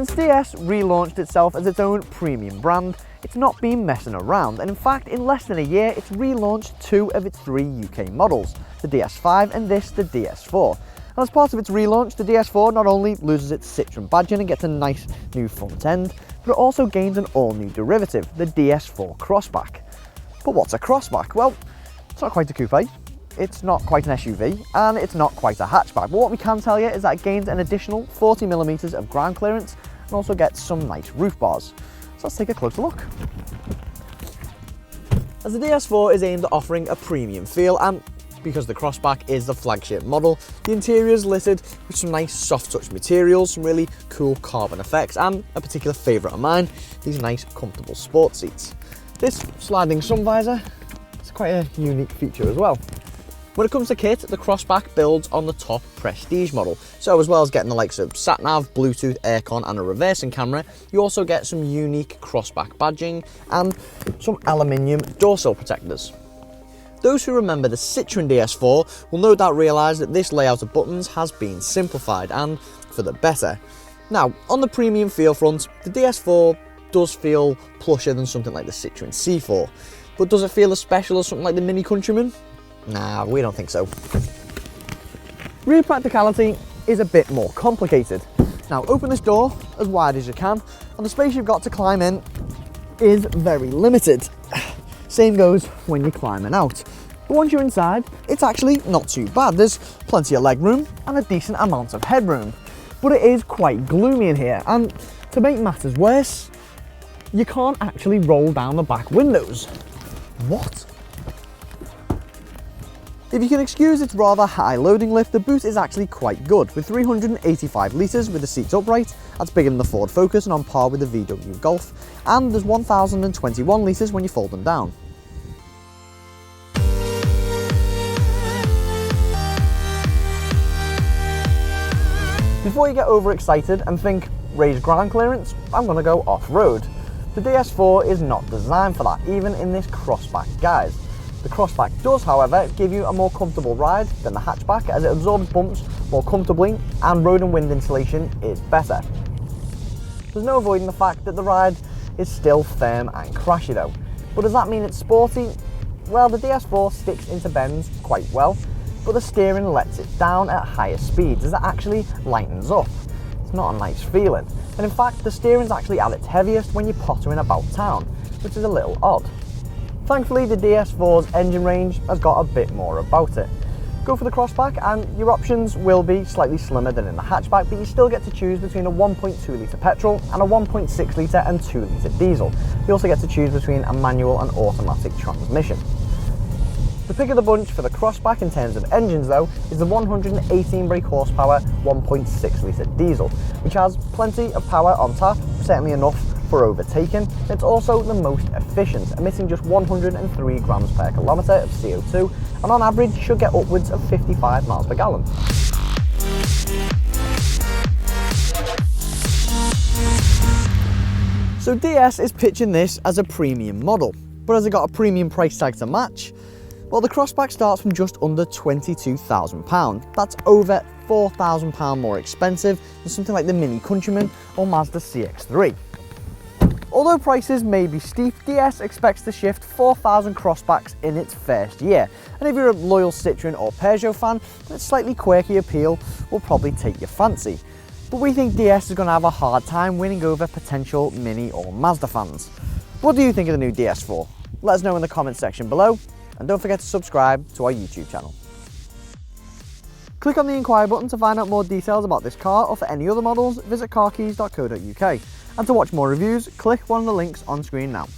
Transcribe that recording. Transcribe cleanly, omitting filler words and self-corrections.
Since DS relaunched itself as its own premium brand, it's not been messing around, and in fact in less than a year it's relaunched 2 of its 3 UK models, the DS5 and the DS4. And as part of its relaunch, the DS4 not only loses its Citroen badging and gets a nice new front end, but it also gains an all-new derivative, the DS4 Crossback. But what's a Crossback? Well, it's not quite a coupe, it's not quite an SUV, and it's not quite a hatchback. But what we can tell you is that it gains an additional 40mm of ground clearance and also gets some nice roof bars. So let's take a closer look. As the DS4 is aimed at offering a premium feel, and because the Crossback is the flagship model, the interior is littered with some nice soft touch materials, some really cool carbon effects, and a particular favourite of mine, these nice comfortable sport seats. This sliding sun visor is quite a unique feature as well. When it comes to kit, the Crossback builds on the top Prestige model. So as well as getting the likes of sat-nav, Bluetooth, aircon and a reversing camera, you also get some unique Crossback badging and some aluminium door sill protectors. Those who remember the Citroen DS4 will no doubt realise that this layout of buttons has been simplified, and for the better. Now, on the premium feel front, the DS4 does feel plusher than something like the Citroen C4, but does it feel as special as something like the Mini Countryman? Nah, we don't think so. Rear practicality is a bit more complicated. Now open this door as wide as you can, and the space you've got to climb in is very limited. Same goes when you're climbing out. But once you're inside, it's actually not too bad. There's plenty of leg room and a decent amount of headroom. But it is quite gloomy in here, and to make matters worse, you can't actually roll down the back windows. What? If you can excuse its rather high loading lift, the boot is actually quite good, with 385 litres with the seats upright, that's bigger than the Ford Focus and on par with the VW Golf, and there's 1021 litres when you fold them down. Before you get overexcited and think, raised ground clearance, I'm going to go off-road. The DS4 is not designed for that, even in this Crossback guise. The Crossback does, however, give you a more comfortable ride than the hatchback, as it absorbs bumps more comfortably and road and wind insulation is better. There's no avoiding the fact that the ride is still firm and crashy though. But does that mean it's sporty? Well, the DS4 sticks into bends quite well, but the steering lets it down at higher speeds as it actually lightens up. It's not a nice feeling. And in fact, the steering's actually at its heaviest when you're pottering about town, which is a little odd. Thankfully, the DS4's engine range has got a bit more about it. Go for the Crossback and your options will be slightly slimmer than in the hatchback, but you still get to choose between a 1.2 litre petrol and a 1.6 litre and 2 litre diesel. You also get to choose between a manual and automatic transmission. The pick of the bunch for the Crossback in terms of engines though is the 118 brake horsepower 1.6 litre diesel, which has plenty of power on tap, certainly enough for overtaking. It's also the most efficient, emitting just 103 grams per kilometre of CO2, and on average should get upwards of 55 miles per gallon. So DS is pitching this as a premium model, but has it got a premium price tag to match? Well, the Crossback starts from just under £22,000. That's over £4,000 more expensive than something like the Mini Countryman or Mazda CX-3. Although prices may be steep, DS expects to shift 4,000 Crossbacks in its first year. And if you're a loyal Citroen or Peugeot fan, then its slightly quirky appeal will probably take your fancy. But we think DS is going to have a hard time winning over potential Mini or Mazda fans. What do you think of the new DS4? Let us know in the comments section below, and don't forget to subscribe to our YouTube channel. Click on the inquire button to find out more details about this car, or for any other models, visit carkeys.co.uk. And to watch more reviews, click one of the links on screen now.